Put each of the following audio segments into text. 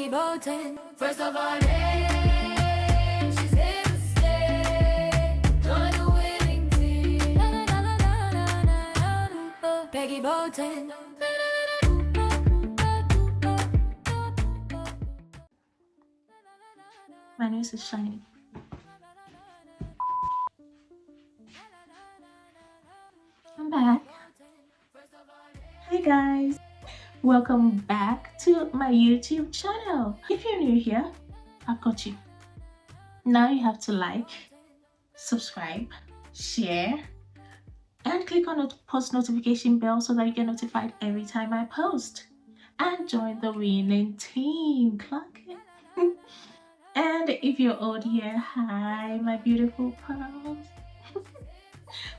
Peggy Bolton, first of our name, she's here to stay. Join the winning team. Peggy Bolton. My nose is shiny. I'm back. Hi guys. Welcome back to my YouTube channel. If you're new here, I've got you. Now you have to like, subscribe, share, and click on the post notification bell so that you get notified every time I post. And join the winning team. Clock it. And if you're old here, hi my beautiful pearls.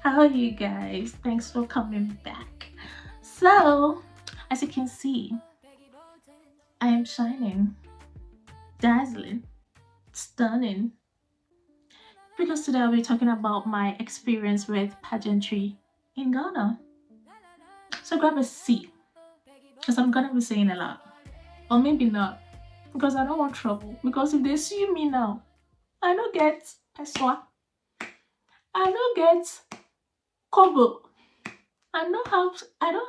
How are you guys? Thanks for coming back. So, as you can see, I am shining, dazzling, stunning, because today I'll be talking about my experience with pageantry in Ghana. So grab a seat, because I'm gonna be saying a lot, or maybe not, because I don't want trouble. Because if they sue me now, I don't get, I swear, I don't get kobo. I don't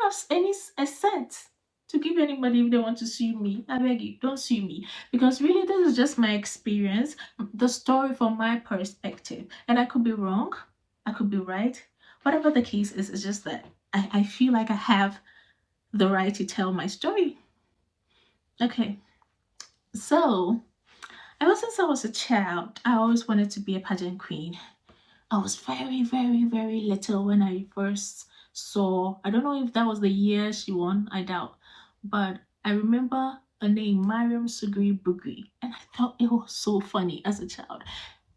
have any a cent to give anybody if they want to sue me. I beg you, don't sue me. Because really, this is just my experience, the story from my perspective. And I could be wrong, I could be right. Whatever the case is, it's just that I feel like I have the right to tell my story. Okay, so ever since I was a child, I always wanted to be a pageant queen. I was very, very, very little when I first saw, I don't know if that was the year she won, I doubt, but I remember a name, Mariam Sugri Bugri, and I thought it was so funny as a child.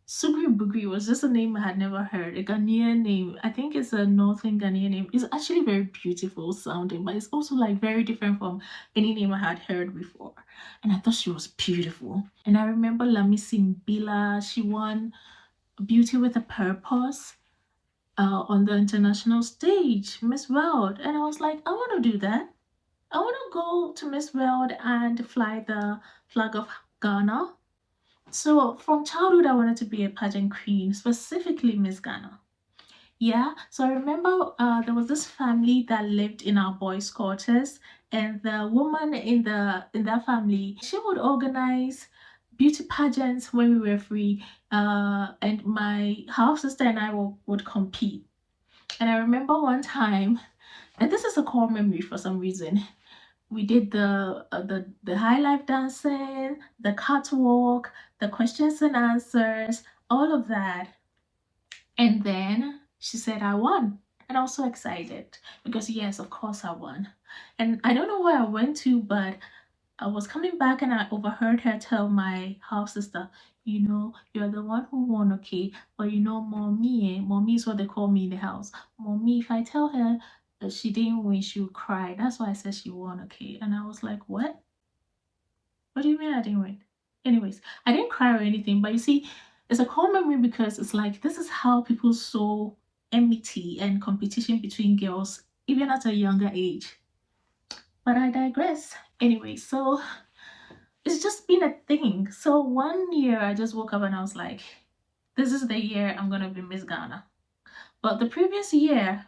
Sugri Bugri was just a name I had never heard, a Ghanaian name. I think it's a northern Ghanaian name. It's actually very beautiful sounding, but it's also like very different from any name I had heard before. And I thought she was beautiful. And I remember Lamisi Mbila, she won Beauty with a Purpose on the international stage, Miss World. And I was like, I want to do that. I want to go to Miss World and fly the flag of Ghana. So from childhood, I wanted to be a pageant queen, specifically Miss Ghana. Yeah, so I remember there was this family that lived in our boys' quarters, and the woman in that family, she would organize beauty pageants when we were free, and my half sister and I would compete. And I remember one time, and this is a core memory for some reason. We did the high life dancing, the catwalk, the questions and answers, all of that. And then she said I won. And I was so excited because yes, of course I won. And I don't know where I went to, but I was coming back and I overheard her tell my half sister, you know, you're the one who won, okay? But you know, mommy is what they call me in the house. Mommy, if I tell her that she didn't win, she would cry. That's why I said she won, okay? And I was like, what? What do you mean I didn't win? Anyways, I didn't cry or anything, but you see, it's a core memory because it's like this is how people saw enmity and competition between girls, even at a younger age. But I digress. Anyway, so it's just been a thing. So one year I just woke up and I was like, this is the year I'm gonna be Miss Ghana. But the previous year,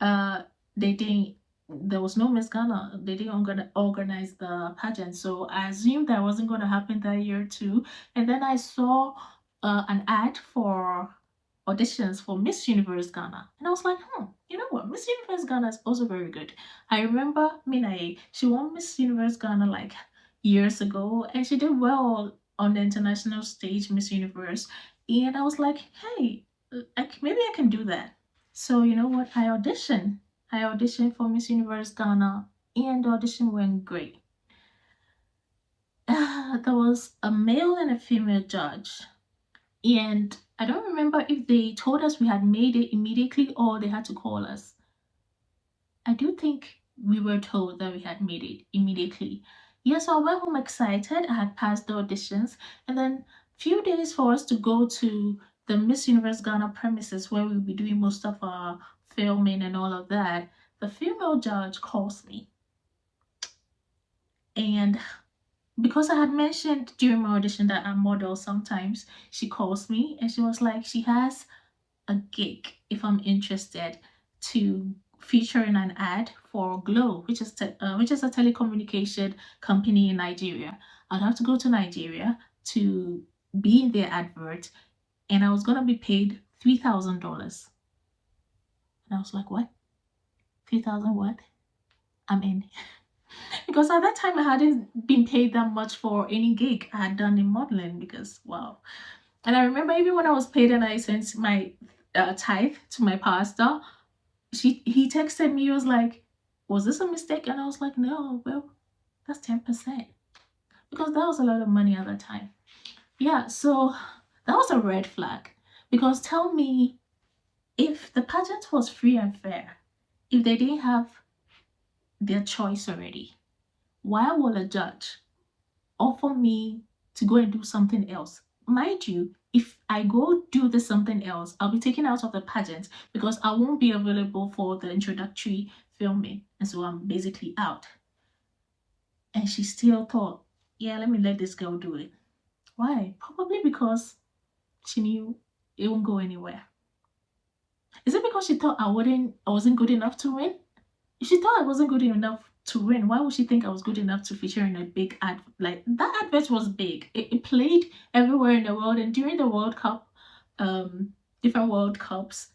they didn't, there was no Miss Ghana. They didn't organize the pageant. So I assumed that wasn't gonna happen that year too. And then I saw an ad for auditions for Miss Universe Ghana. And I was like, you know what? Miss Universe Ghana is also very good. I remember Minae, she won Miss Universe Ghana like years ago and she did well on the international stage, Miss Universe. And I was like, hey, maybe I can do that. So you know what? I auditioned for Miss Universe Ghana and the audition went great. There was a male and a female judge. And I don't remember if they told us we had made it immediately or they had to call us. I do think we were told that we had made it immediately. Yes, so I went home excited. I had passed the auditions. And then few days for us to go to the Miss Universe Ghana premises where we'll be doing most of our filming and all of that, the female judge calls me. And because I had mentioned during my audition that I model sometimes, she calls me and she was like, she has a gig if I'm interested to feature in an ad for Glow, which is a telecommunication company in Nigeria. I'd have to go to Nigeria to be in their advert, and I was gonna be paid $3,000. And I was like, what? 3,000 what? I'm in. Because at that time I hadn't been paid that much for any gig I had done in modeling because wow. And I remember even when I was paid and I sent my tithe to my pastor, he texted me, he was like, was this a mistake? And I was like, no, well, that's 10%. Because that was a lot of money at that time. Yeah, so that was a red flag. Because tell me, if the pageant was free and fair, if they didn't have their choice already, why will a judge offer me to go and do something else? Mind you, if I go do this something else, I'll be taken out of the pageant because I won't be available for the introductory filming. And so I'm basically out. And she still thought, yeah, let me let this girl do it. Why? Probably because she knew it won't go anywhere. Is it because she thought I wasn't good enough to win? If she thought I wasn't good enough to win, why would she think I was good enough to feature in a big ad? Like that advert was big. It played everywhere in the world, and during the World Cup, different World Cups,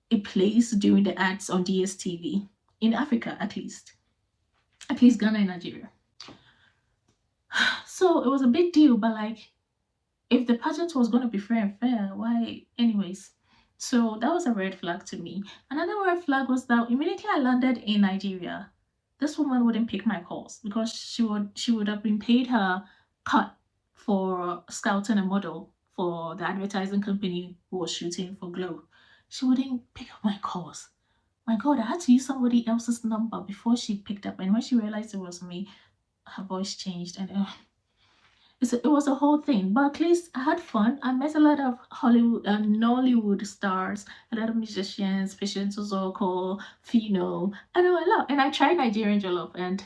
it plays during the ads on DSTV in Africa at least Ghana and Nigeria. So it was a big deal, but like if the pageant was going to be fair and fair, why, anyways? So that was a red flag to me. Another red flag was that immediately I landed in Nigeria, this woman wouldn't pick my calls because she would have been paid her cut for scouting a model for the advertising company who was shooting for Glow. She wouldn't pick up my calls. My God, I had to use somebody else's number before she picked up, and when she realized it was me, her voice changed, and it was a whole thing. But at least I had fun. I met a lot of Hollywood and Nollywood stars, a lot of musicians, Patience Ozoko, Fino. I know a lot. And I tried Nigerian jollof, and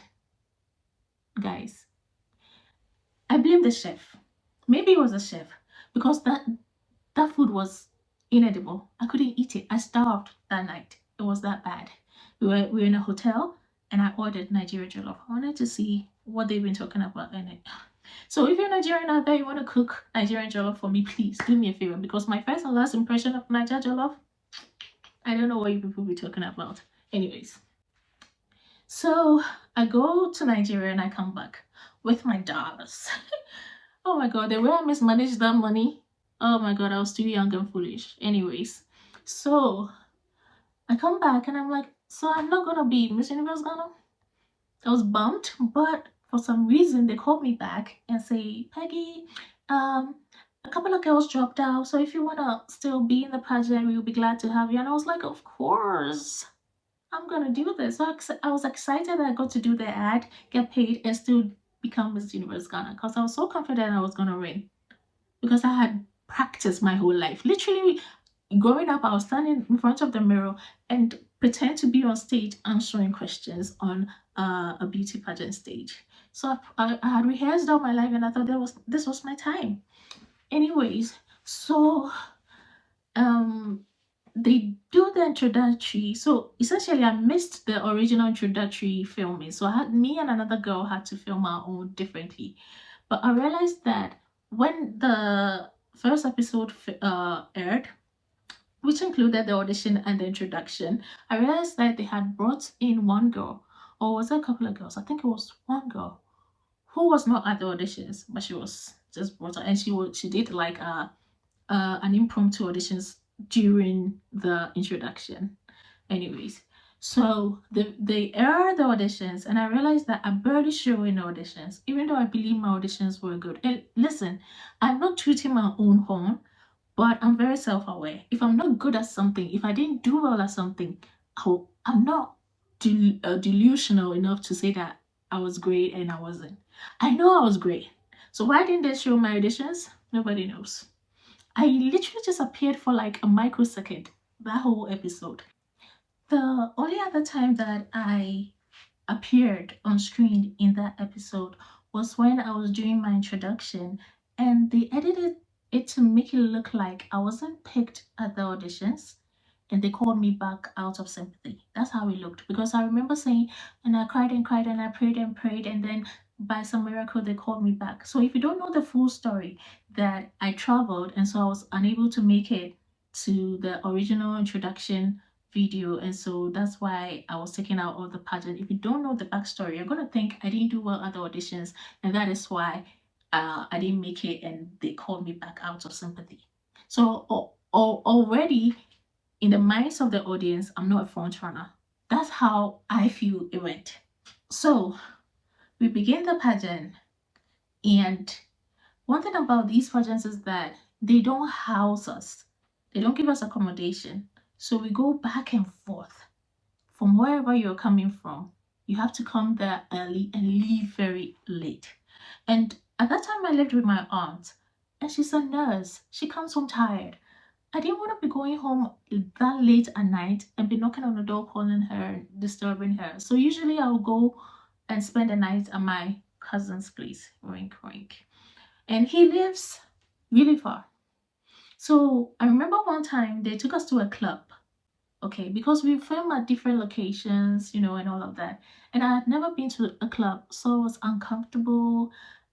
guys, I blame the chef. Maybe it was the chef because that food was inedible. I couldn't eat it. I starved that night. It was that bad. We were in a hotel, and I ordered Nigerian jollof. I wanted to see what they've been talking about in it. So if you're Nigerian out there, you want to cook Nigerian jollof for me, please do me a favor, because my first and last impression of Niger jollof, I don't know what you people be talking about. Anyways, so I go to Nigeria and I come back with my dollars. Oh my God, the way I mismanaged that money. Oh my God, I was too young and foolish. Anyways, so I come back and I'm like, so I'm not gonna be Miss Universe Ghana. I was bummed, but for some reason they called me back and say, Peggy, a couple of girls dropped out, so if you wanna still be in the pageant, we will be glad to have you. And I was like, of course, I'm gonna do this. So I was excited that I got to do the ad, get paid, and still become Miss Universe Ghana because I was so confident I was gonna win because I had practiced my whole life. Literally, growing up, I was standing in front of the mirror and pretend to be on stage answering questions on a beauty pageant stage. So I had rehearsed all my life, and I thought this was my time. Anyways, so um they do the introductory. So essentially, I missed the original introductory filming. So me and another girl had to film our own differently. But I realized that when the first episode aired, which included the audition and the introduction, I realized that they had brought in one girl, or was it a couple of girls? I think it was one girl who was not at the auditions, but she was just brought out, and she did like an impromptu auditions during the introduction. Anyways, so they aired the auditions, and I realized that I barely show in auditions, even though I believe my auditions were good. And listen, I'm not tooting my own horn, but I'm very self-aware. If I'm not good at something, if I didn't do well at something, I'm not delusional enough to say that I was great and I wasn't. I know I was great. So why didn't they show my auditions? Nobody knows. I literally just appeared for like a microsecond that whole episode. The only other time that I appeared on screen in that episode was when I was doing my introduction, and they edited it to make it look like I wasn't picked at the auditions, and they called me back out of sympathy. That's how it looked, because I remember saying, and I cried and cried and I prayed and prayed, and then by some miracle they called me back. So if you don't know the full story, that I traveled and so I was unable to make it to the original introduction video, and so that's why I was taken out of the pageant. If you don't know the backstory, you're gonna think I didn't do well at the auditions, and that is why I didn't make it, and they called me back out of sympathy. So already in the minds of the audience, I'm not a front runner. That's how I feel it went. So we begin the pageant, and one thing about these pageants is that they don't house us, they don't give us accommodation. So we go back and forth from wherever you're coming from. You have to come there early and leave very late. And at that time, I lived with my aunt, and she's a nurse. She comes home tired. I didn't want to be going home that late at night and be knocking on the door, calling her, disturbing her. So usually I'll go and spend the night at my cousin's place. Wink, wink. And he lives really far. So I remember one time they took us to a club, okay, because we film at different locations, and all of that. And I had never been to a club, so it was uncomfortable.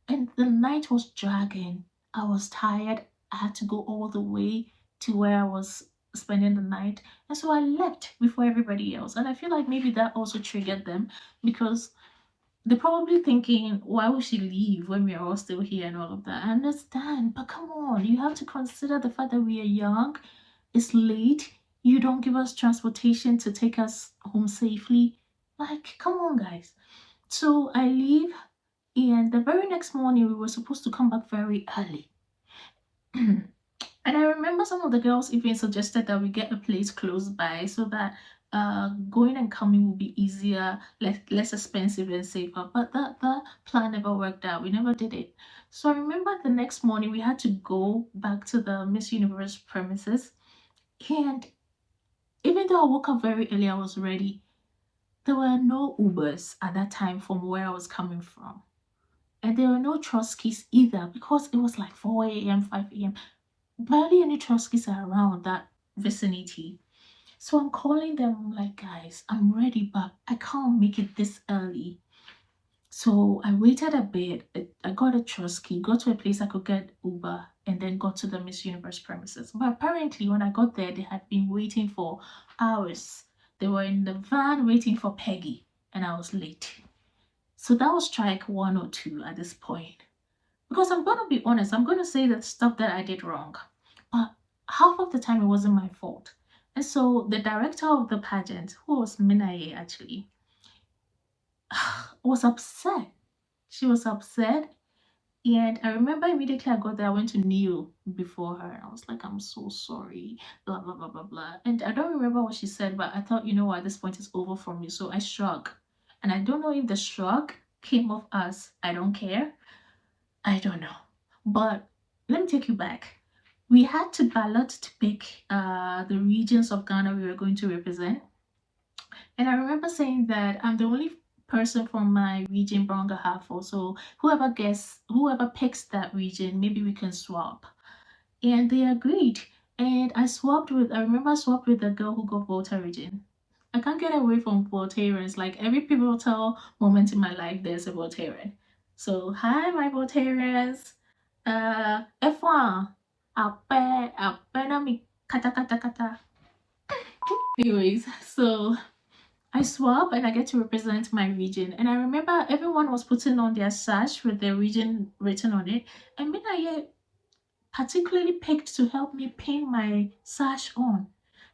And the night was dragging. I was tired. I had to go all the way to where I was spending the night. And so I left before everybody else. And I feel like maybe that also triggered them, because they're probably thinking, why would she leave when we are all still here and all of that? I understand, but come on, you have to consider the fact that we are young, it's late, you don't give us transportation to take us home safely. Like, come on, guys. So I leave, and the very next morning, we were supposed to come back very early. And I remember some of the girls even suggested that we get a place close by so that going and coming will be easier, less expensive and safer. But that plan never worked out. We never did it. So I remember the next morning we had to go back to the Miss Universe premises. And even though I woke up very early, I was ready. There were no Ubers at that time from where I was coming from. And there were no Trotsky's either, because it was like 4 a.m., 5 a.m. Barely any Trotsky's are around that vicinity. So I'm calling them, I'm like, guys, I'm ready, but I can't make it this early. So I waited a bit. I got a Trotsky, got to a place I could get Uber, and then got to the Miss Universe premises. But apparently, when I got there, they had been waiting for hours. They were in the van waiting for Peggy, and I was late. So that was strike 1 or 2 at this point. Because I'm going to be honest, I'm going to say the stuff that I did wrong. But half of the time, it wasn't my fault. And so the director of the pageant, who was Minaye actually, was upset. She was upset. And I remember immediately I got there, I went to kneel before her. I was like, I'm so sorry, blah, blah, blah, blah, blah. And I don't remember what she said, but I thought, you know what, this point is over for me. So I shrugged. And I don't know if the shrug came off as, I don't care. I don't know. But let me take you back. We had to ballot to pick the regions of Ghana we were going to represent. And I remember saying that I'm the only person from my region, Bronga Hafo. So whoever picks that region, maybe we can swap. And they agreed. And I remember I swapped with the girl who got Volta region. I can't get away from Voltarians. Like every pivotal moment in my life, there's a Voltarian. So hi, my Voltarians. F1. Ape na mi kata kata kata. Anyways, so I swap and I get to represent my region. And I remember everyone was putting on their sash with their region written on it. And Minaye particularly picked to help me pin my sash on.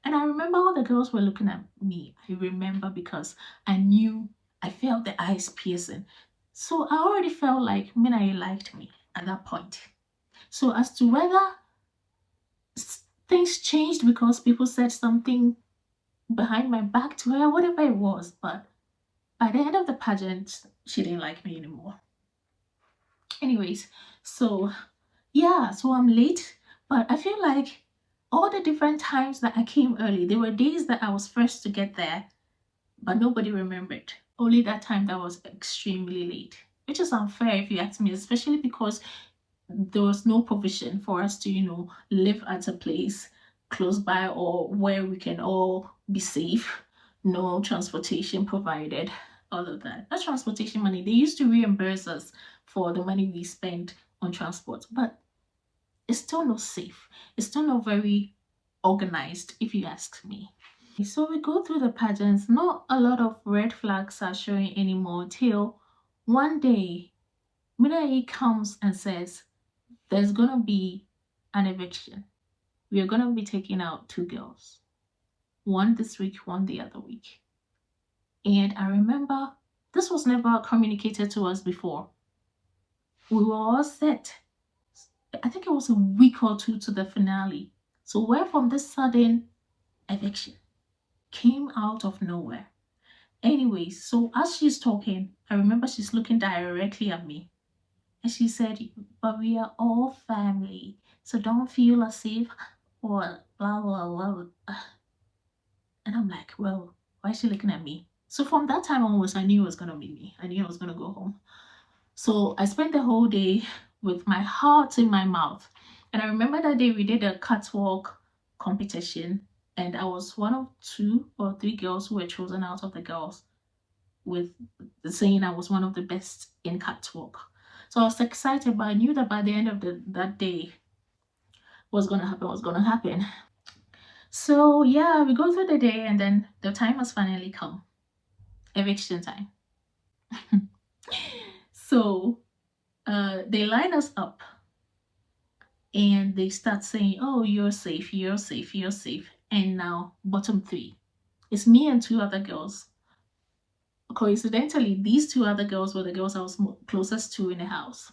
And I remember all the girls were looking at me. I remember because I felt the eyes piercing. So I already felt like Minaye liked me at that point. So as to whether things changed because people said something behind my back to her, whatever it was, but by the end of the pageant, she didn't like me anymore. Anyways, so yeah, so I'm late, but I feel like all the different times that I came early, there were days that I was first to get there, but nobody remembered. Only that time that was extremely late. which is unfair if you ask me, especially because there was no provision for us to, live at a place close by or where we can all be safe. No transportation provided, all of that. Not transportation money. They used to reimburse us for the money we spent on transport, but it's still not safe. It's still not very organized, if you ask me. So we go through the pageants. Not a lot of red flags are showing anymore till one day Minae comes and says, there's going to be an eviction. We are going to be taking out two girls, one this week, one the other week. And I remember this was never communicated to us before. We were all set. I think it was a week or two to the finale. So where from this sudden eviction came out of nowhere. Anyways, so as she's talking, I remember she's looking directly at me. And she said, but we are all family. So don't feel as if or blah blah blah. And I'm like, well, why is she looking at me? So from that time onwards, I knew it was gonna be me. I knew I was gonna go home. So I spent the whole day with my heart in my mouth. And I remember that day we did a catwalk competition, and I was one of 2 or 3 girls who were chosen out of the girls, with the saying I was one of the best in catwalk. So I was excited, but I knew that by the end of that day, what's gonna happen. So yeah, we go through the day, and then the time has finally come. Eviction time. So they line us up and they start saying, oh, you're safe, you're safe, you're safe. And now, bottom 3. It's me and 2 other girls. Coincidentally, these 2 other girls were the girls I was closest to in the house.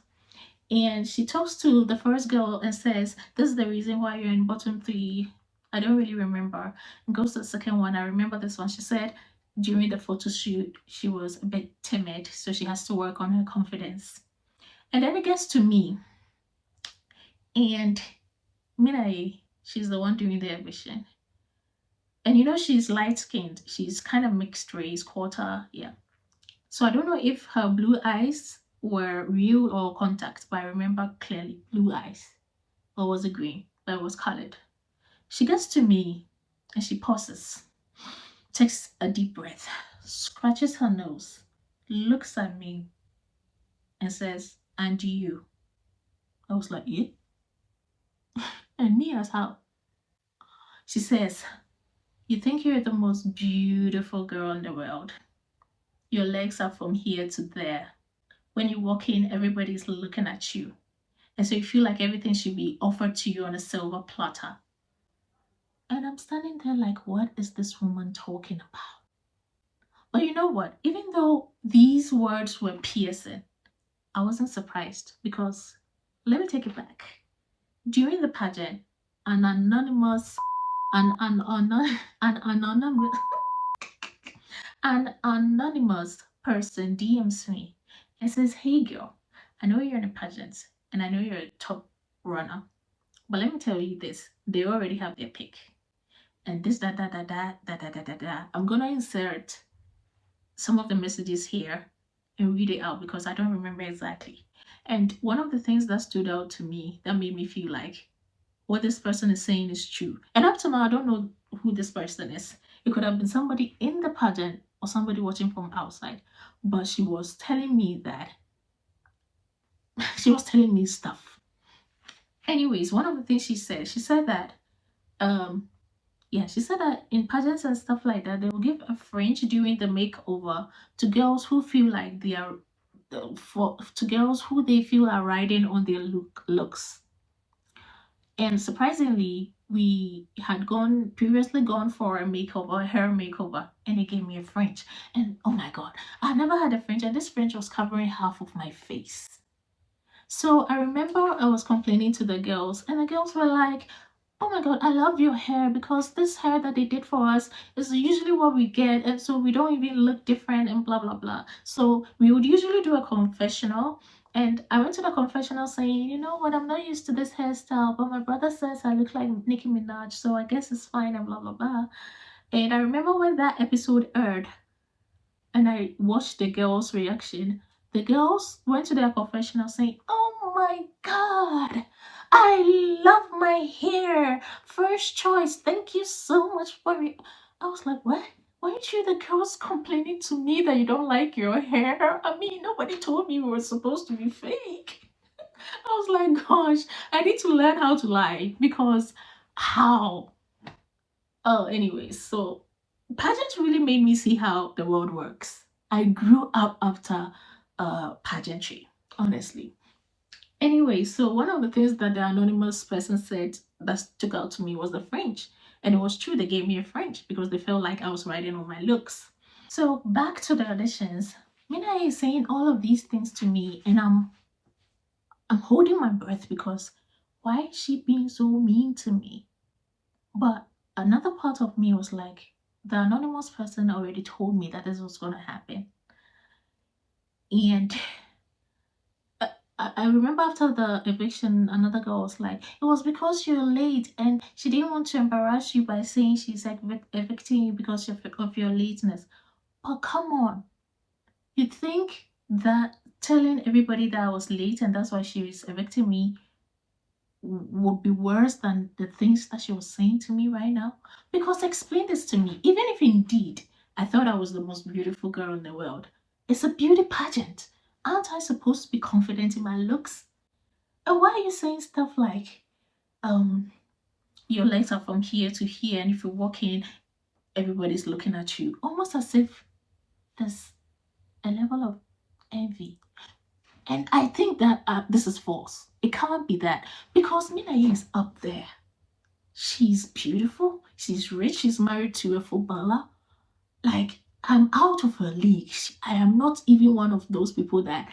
And she talks to the first girl and says, this is the reason why you're in bottom 3. I don't really remember. And goes to the second one. I remember this one. She said during the photo shoot, she was a bit timid, so she has to work on her confidence. And then it gets to me. And Minae, she's the one doing the eviction. And she's light skinned. She's kind of mixed race, quarter, yeah. So I don't know if her blue eyes were real or contact, but I remember clearly blue eyes. Or was it green? But it was colored. She gets to me and she pauses, takes a deep breath, scratches her nose, looks at me, and says, and you? I was like, yeah. And me as how? She says, you think you're the most beautiful girl in the world. Your legs are from here to there. When you walk in, everybody's looking at you. And so you feel like everything should be offered to you on a silver platter. And I'm standing there like, what is this woman talking about? But you know what? Even though these words were piercing, I wasn't surprised because, let me take it back. During the pageant, an anonymous person DMs me and says, hey girl, I know you're in a pageant and I know you're a top runner, but let me tell you this, they already have their pick. And this, da da da da da da da da da. I'm gonna insert some of the messages here and read it out because I don't remember exactly. And one of the things that stood out to me that made me feel like what this person is saying is true. And up to now, I don't know who this person is. It could have been somebody in the pageant or somebody watching from outside. But she was telling me that she was telling me stuff. Anyways, one of the things she said that she said that in pageants and stuff like that, they will give a fringe during the makeover to girls who feel like they are to girls who they feel are riding on their looks. And surprisingly, we had previously gone for a makeover, a hair makeover, and it gave me a fringe. And oh my god, I never had a fringe, and this fringe was covering half of my face. So I remember I was complaining to the girls, and the girls were like, oh my god, I love your hair because this hair that they did for us is usually what we get, and so we don't even look different and blah blah blah. So we would usually do a confessional, and I went to the confessional saying, you know what, I'm not used to this hairstyle, but my brother says I look like Nicki Minaj, so I guess it's fine and blah blah blah. And I remember when that episode aired and I watched the girls' reaction, the girls went to their professional saying, "Oh my God, I love my hair. First choice. Thank you so much for it." I was like, what? Why aren't you the girls complaining to me that you don't like your hair? I mean, nobody told me we were supposed to be fake. I was like, gosh, I need to learn how to lie because how? Oh, anyways, so pageants really made me see how the world works. I grew up after pageantry, honestly. Anyway, so one of the things that the anonymous person said that stuck out to me was the French. And it was true, they gave me a French because they felt like I was riding on my looks. So back to the auditions. Mina is saying all of these things to me, and I'm holding my breath because why is she being so mean to me? But another part of me was like, the anonymous person already told me that this was going to happen. And I remember after the eviction, another girl was like, it was because you're late, and she didn't want to embarrass you by saying she's evicting you because of your lateness. But come on, you think that telling everybody that I was late and that's why she was evicting me would be worse than the things that she was saying to me right now? Because explain this to me. Even if indeed I thought I was the most beautiful girl in the world, it's a beauty pageant. Aren't I supposed to be confident in my looks? And why are you saying stuff like, um, your legs are from here to here, and if you walk in, everybody's looking at you? Almost as if there's a level of envy. And I think that this is false. It can't be that because Minaye is up there. She's beautiful. She's rich. She's married to a footballer. Like, I'm out of her league. I am not even one of those people that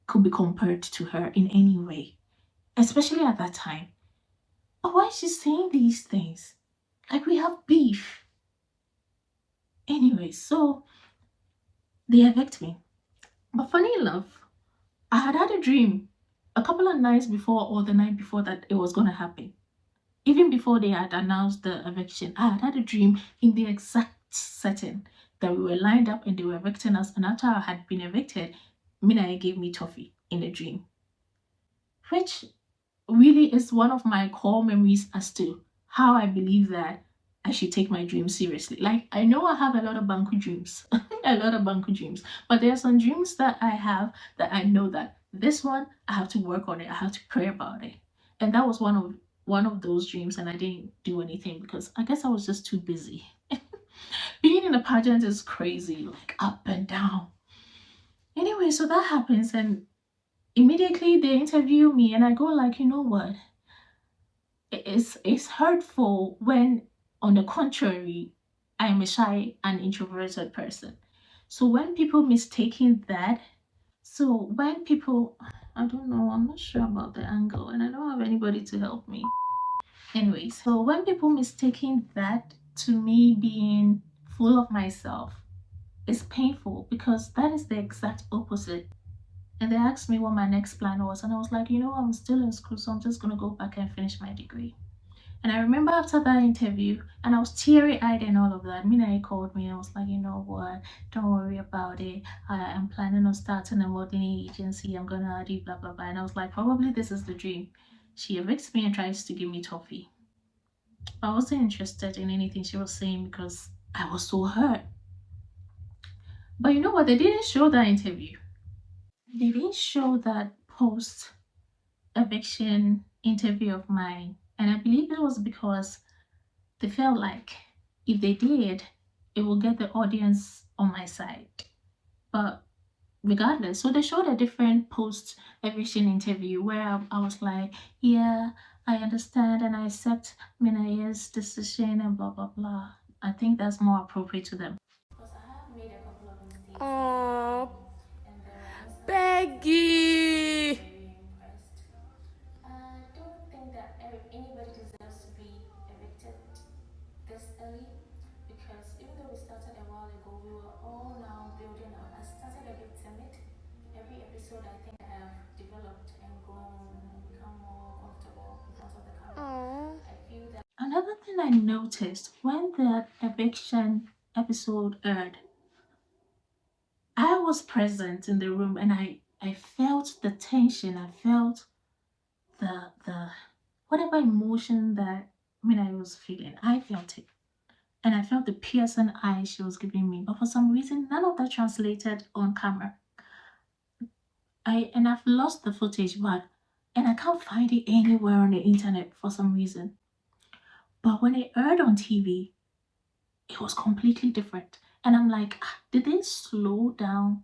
could be compared to her in any way, especially at that time. But why is she saying these things? Like, we have beef. Anyway, so they evict me. But funny enough, I had a dream a couple of nights before or the night before that it was going to happen. Even before they had announced the eviction, I had a dream in the exact setting that we were lined up and they were evicting us. And after I had been evicted, Mina gave me toffee in a dream, which really is one of my core memories as to how I believe that I should take my dreams seriously. Like, I know I have a lot of banku dreams, a lot of banku dreams, but there are some dreams that I have that I know that this one I have to work on it. I have to pray about it, and that was one of those dreams, and I didn't do anything because I guess I was just too busy. Being in a pageant is crazy, like up and down. Anyway, so that happens, and immediately they interview me, and I go like, you know what? It's hurtful when, on the contrary, I am a shy and introverted person. So when people mistaking that, so when people, I don't know, I'm not sure about the angle, and I don't have anybody to help me. Anyway, so when people mistaking that to me being full of myself, it's painful because that is the exact opposite. And they asked me what my next plan was, and I was like, I'm still in school, so I'm just gonna go back and finish my degree. And I remember after that interview, and I was teary eyed and all of that. Mina called me and I was like, you know what? Don't worry about it. I'm planning on starting a modeling agency. I'm gonna do blah blah blah. And I was like, probably this is the dream. She evicts me and tries to give me toffee. I wasn't interested in anything she was saying because I was so hurt. But you know what? They didn't show that interview. They didn't show that post eviction interview of mine. And I believe it was because they felt like if they did, it will get the audience on my side. But regardless, so they showed a different post eviction interview where I was like, yeah, I understand and I accept Minaya's decision and blah blah blah. I think that's more appropriate to them. Because I have made a couple of mistakes. Aww, And there are Peggy. very impressed. I don't think that anybody deserves to be evicted this early because even though we started a while ago, we were all now building up. I started a bit timid. Every episode, I think I have developed and grown and become more comfortable in front of the camera. Aww. I feel that. Another thing I noticed when the eviction episode aired, I was present in the room and I felt the tension. I felt the whatever emotion that I was feeling. I felt it. And I felt the piercing eyes she was giving me. But for some reason, none of that translated on camera. I've lost the footage, but and I can't find it anywhere on the internet for some reason. But when it aired on TV, it was completely different. And I'm like, did they slow down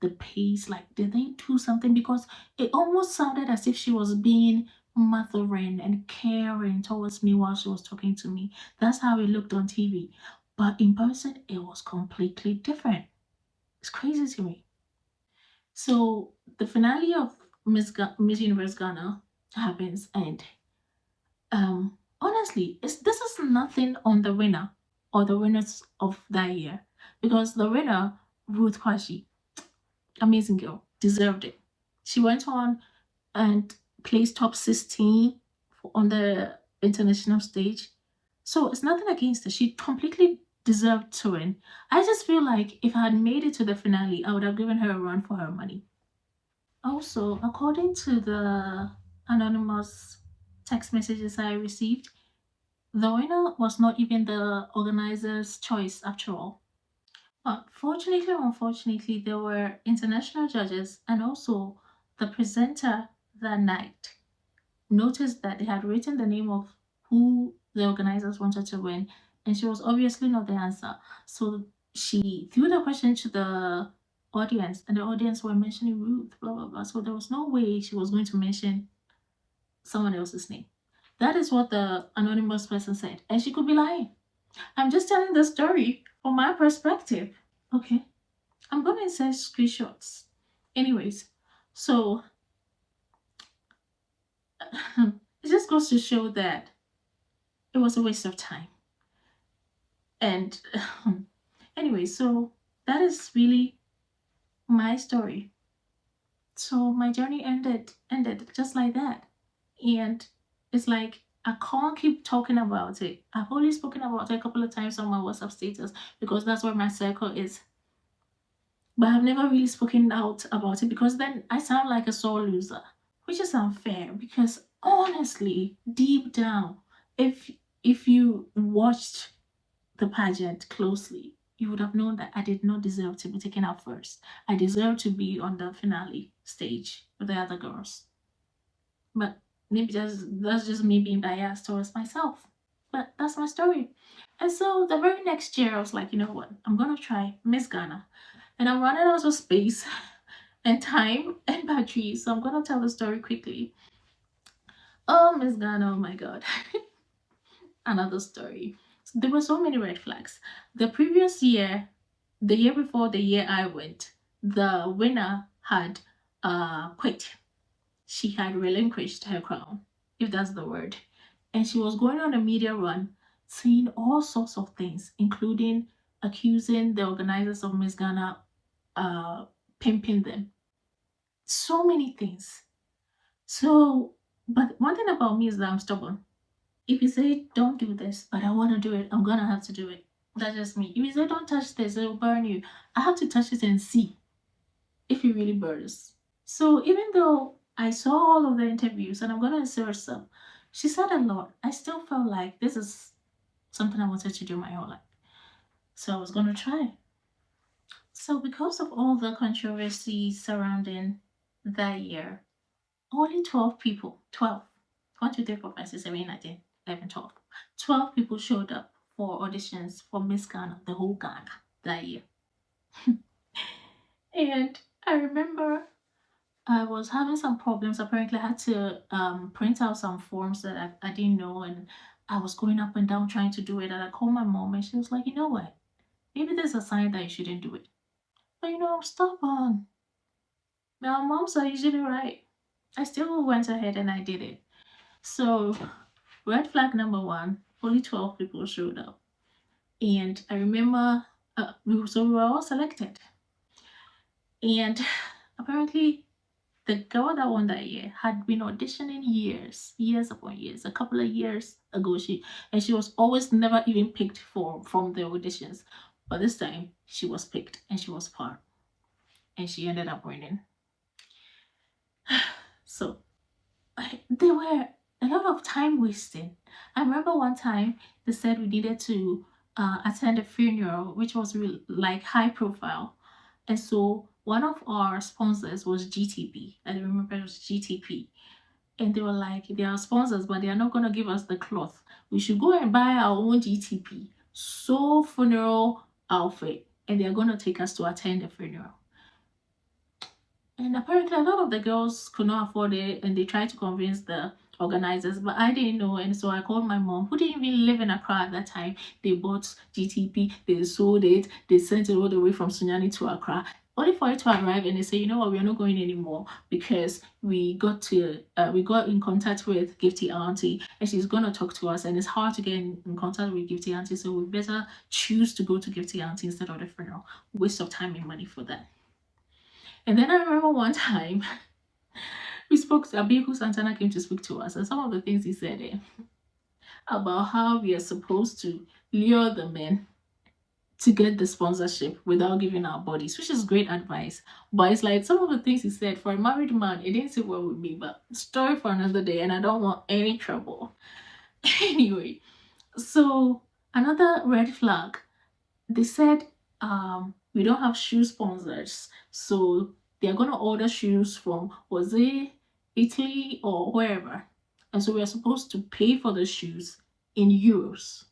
the pace? Like, did they do something? Because it almost sounded as if she was being mothering and caring towards me while she was talking to me. That's how it looked on TV. But in person, it was completely different. It's crazy to me. So the finale of Miss Universe Ghana happens, and honestly, this is nothing on the winner or the winners of that year, because the winner, Ruth Kwashi, amazing girl, deserved it. She went on and placed top 16 on the international stage. So it's nothing against her. She completely deserved to win. I just feel like if I had made it to the finale, I would have given her a run for her money. Also, according to the anonymous text messages I received, the winner was not even the organizer's choice after all. But fortunately or unfortunately, there were international judges, and also the presenter that night noticed that they had written the name of who the organizers wanted to win, and she was obviously not the answer. So she threw the question to the audience, and the audience were mentioning Ruth, blah blah blah. So there was no way she was going to mention someone else's name. That is what the anonymous person said, and she could be lying. I'm just telling the story from my perspective. Okay, I'm gonna insert screenshots. Anyways, so it just goes to show that it was a waste of time. And anyway, so that is really my story. So my journey ended just like that. And it's like I can't keep talking about it. I've only spoken about it a couple of times on my WhatsApp status because that's where my circle is. But I've never really spoken out about it because then I sound like a sore loser, which is unfair because honestly, deep down, if you watched the pageant closely, you would have known that I did not deserve to be taken out first. I deserve to be on the finale stage with the other girls. But maybe that's just me being biased towards myself. But that's my story. And so the very next year, I was like, you know what? I'm gonna try Miss Ghana, and I'm running out of space and time and battery, so I'm gonna tell the story quickly. Oh, Miss Ghana! Oh my God, another story. So there were so many red flags. The previous year, the year before the year I went, the winner had quit. She had relinquished her crown, if that's the word. And she was going on a media run, saying all sorts of things, including accusing the organizers of Miss Ghana pimping them. So many things. So, but one thing about me is that I'm stubborn. If you say don't do this, but I want to do it, I'm gonna have to do it. That's just me. If you say don't touch this, it'll burn you, I have to touch it and see if it really burns. So even though I saw all of the interviews and I'm gonna insert some, she said a lot. I still felt like this is something I wanted to do my whole life. So I was gonna try. So because of all the controversy surrounding that year, only 12 people, 12, 1, 2, 3, 4, 5, 6, 7, 8, 9, 10, 11, 12. 12 people showed up for auditions for Miss Ghana, the whole Ghana that year. And I remember I was having some problems. Apparently, I had to print out some forms that I didn't know, and I was going up and down trying to do it. And I called my mom, and she was like, "You know what? Maybe there's a sign that you shouldn't do it." But I'm stubborn. My moms are usually right. I still went ahead and I did it. So, red flag number one: only 12 people showed up, and I remember so we were all selected, and apparently the girl that won that year had been auditioning years upon years. A couple of years ago, she was always never even picked from the auditions. But this time she was picked and she was part, and she ended up winning. So there were a lot of time wasting. I remember one time they said we needed to attend a funeral, which was like high profile. And so one of our sponsors was GTP. I remember it was GTP. And they were like, they are sponsors, but they are not going to give us the cloth. We should go and buy our own GTP, so funeral outfit, and they are going to take us to attend the funeral. And apparently, a lot of the girls could not afford it, and they tried to convince the organizers, but I didn't know. And so I called my mom, who didn't even live in Accra at that time. They bought GTP, they sold it, they sent it all the way from Sunyani to Accra, only for it to arrive. And they say, you know what, we're not going anymore because we got in contact with Gifty Auntie, and she's gonna talk to us, and it's hard to get in contact with Gifty Auntie, so we better choose to go to Gifty Auntie instead of the funeral. Waste of time and money for that. And then I remember one time we spoke to Abiku Santana came to speak to us, and some of the things he said about how we are supposed to lure the men to get the sponsorship without giving our bodies, which is great advice. But it's like some of the things he said for a married man, it didn't sit well with me, but story for another day, and I don't want any trouble. Anyway, so another red flag, they said we don't have shoe sponsors, so they're gonna order shoes from, was it Italy or wherever, and so we're supposed to pay for the shoes in euros.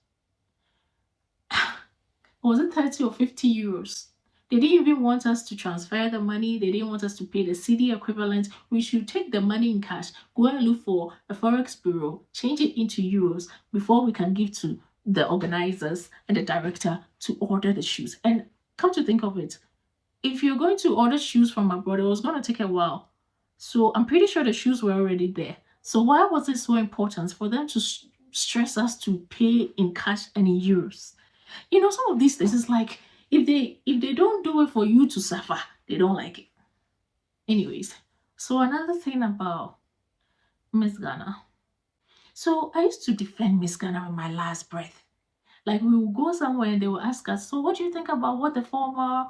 Was it 30 or 50 euros? They didn't even want us to transfer the money. They didn't want us to pay the CD equivalent. We should take the money in cash, go and look for a forex bureau, change it into euros before we can give to the organizers and the director to order the shoes. And come to think of it, if you're going to order shoes from abroad, it was going to take a while. So I'm pretty sure the shoes were already there. So why was it so important for them to stress us to pay in cash and in euros? You know, some of these things is like, if they don't do it for you to suffer, they don't like it. Anyways, so another thing about Miss Ghana. So I used to defend Miss Ghana with my last breath. Like, we will go somewhere and they will ask us, so what do you think about what the former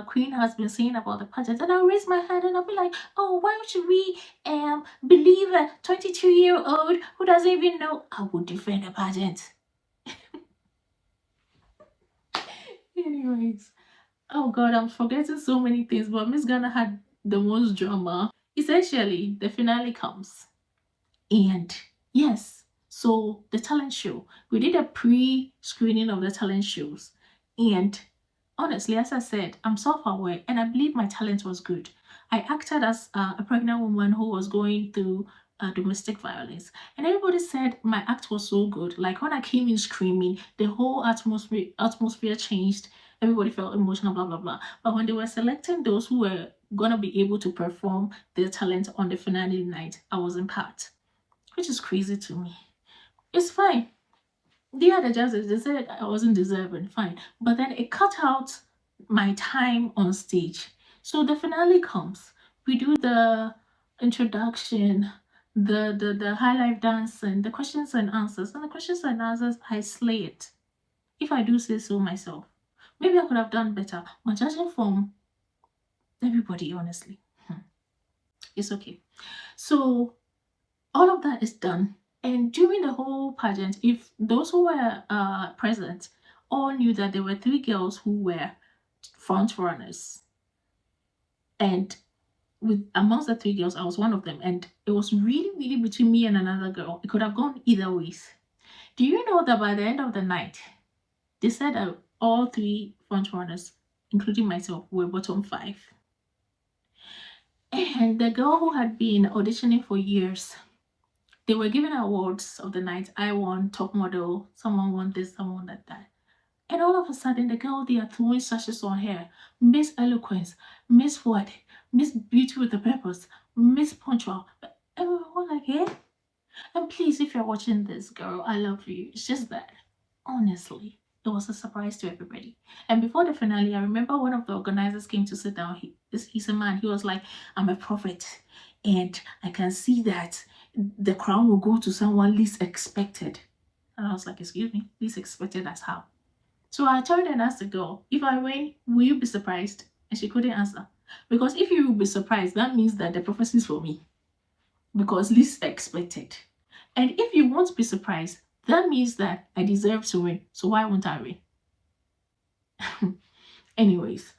queen has been saying about the pageant? And I'll raise my hand and I'll be like, oh, why should we believe a 22-year-old who doesn't even know? I would defend the pageant. Anyways, oh God, I'm forgetting so many things, but Miss Ghana had the most drama. Essentially, the finale comes. And yes, so the talent show, we did a pre-screening of the talent shows. And honestly, as I said, I'm self-aware and I believe my talent was good. I acted as a pregnant woman who was going through domestic violence, and everybody said my act was so good. Like, when I came in screaming, the whole atmosphere changed. Everybody felt emotional, blah blah blah. But when they were selecting those who were gonna be able to perform their talent on the finale night, I wasn't part, which is crazy to me. It's fine. They are the judges. They said I wasn't deserving. Fine. But then it cut out my time on stage. So the finale comes. We do the introduction, the high life dance, and the questions and answers. And the questions and answers, I slay it. If I do say so myself. Maybe I could have done better. But judging from everybody, honestly, it's okay. So all of that is done. And during the whole pageant, if those who were present all knew that there were 3 girls who were front runners, and with amongst the 3 girls, I was one of them, and it was really, really between me and another girl. It could have gone either ways. Do you know that by the end of the night, they said that all 3 front runners, including myself, were bottom 5, and the girl who had been auditioning for years, they were giving awards of the night. I won top model, someone won this, someone won that. And all of a sudden, the girl, they are throwing sashes on her. Miss Eloquence, Miss what? Miss Beauty with a Purpose, Miss Punctual. And we were like, eh? And please, if you're watching this, girl, I love you. It's just that, honestly, it was a surprise to everybody. And before the finale, I remember one of the organizers came to sit down. He's a man. He was like, I'm a prophet, and I can see that the crown will go to someone least expected. And I was like, excuse me, least expected as how? So I turned and asked the girl, if I win, will you be surprised? And she couldn't answer. Because if you will be surprised, that means that the prophecy is for me. Because least expected. And if you won't be surprised, that means that I deserve to win. So why won't I win? Anyways,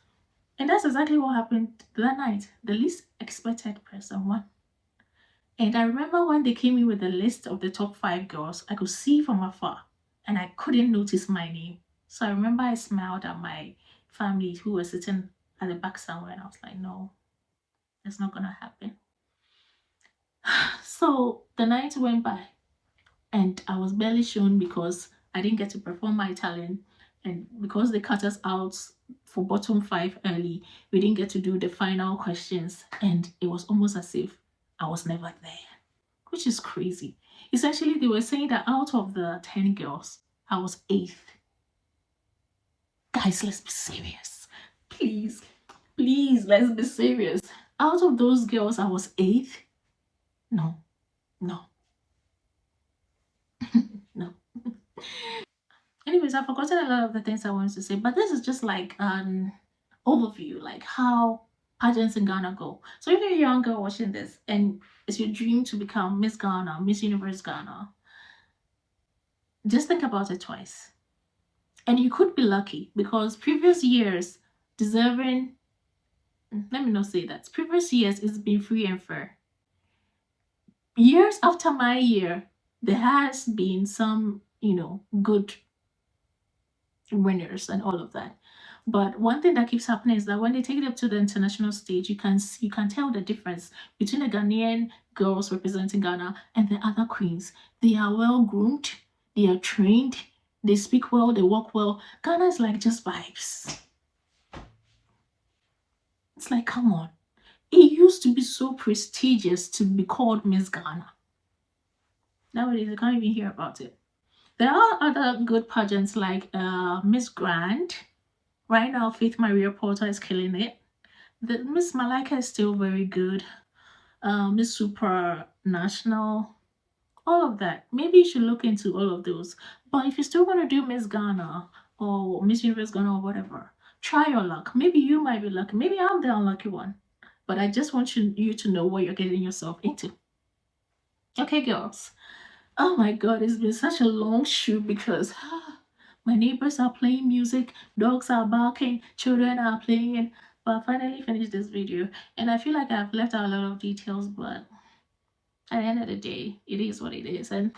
and that's exactly what happened that night. The least expected person won. And I remember when they came in with the list of the top 5 girls, I could see from afar and I couldn't notice my name. So I remember I smiled at my family who were sitting at the back somewhere and I was like, no, it's not gonna happen. So the night went by and I was barely shown because I didn't get to perform my talent. And because they cut us out for bottom 5 early, we didn't get to do the final questions. And it was almost as if I was never there, which is crazy. Essentially, they were saying that out of the 10 girls, I was 8th. Guys, let's be serious. Please, please, let's be serious. Out of those girls, I was 8th. No, no, no. Anyways, I've forgotten a lot of the things I wanted to say, but this is just like an overview, like how pageants in Ghana go. So if you're a young girl watching this and it's your dream to become Miss Ghana, Miss Universe Ghana, just think about it twice. And you could be lucky because previous years deserving, let me not say that, previous years it's been free and fair. Years after my year, there has been some, good winners and all of that. But one thing that keeps happening is that when they take it up to the international stage, you can tell the difference between the Ghanaian girls representing Ghana and the other queens. They are well groomed, they are trained, they speak well, they walk well. Ghana is like just vibes. It's like, come on. It used to be so prestigious to be called Miss Ghana. Nowadays, I can't even hear about it. There are other good pageants like Miss Grand. Right now, Faith Maria Porter is killing it. The Miss Malika is still very good. Miss Super National, all of that. Maybe you should look into all of those. But if you still want to do Miss Ghana or Miss Universe Ghana or whatever, try your luck. Maybe you might be lucky. Maybe I'm the unlucky one. But I just want you to know what you're getting yourself into. Okay, girls. Oh my god, it's been such a long shoot because my neighbors are playing music, dogs are barking, children are playing. But I finally finished this video and I feel like I've left out a lot of details, but at the end of the day, it is what it is. And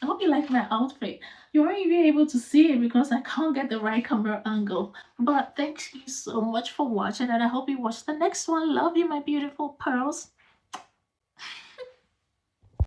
I hope you like my outfit. You won't even able to see it because I can't get the right camera angle. But thank you so much for watching and I hope you watch the next one. Love you, my beautiful pearls.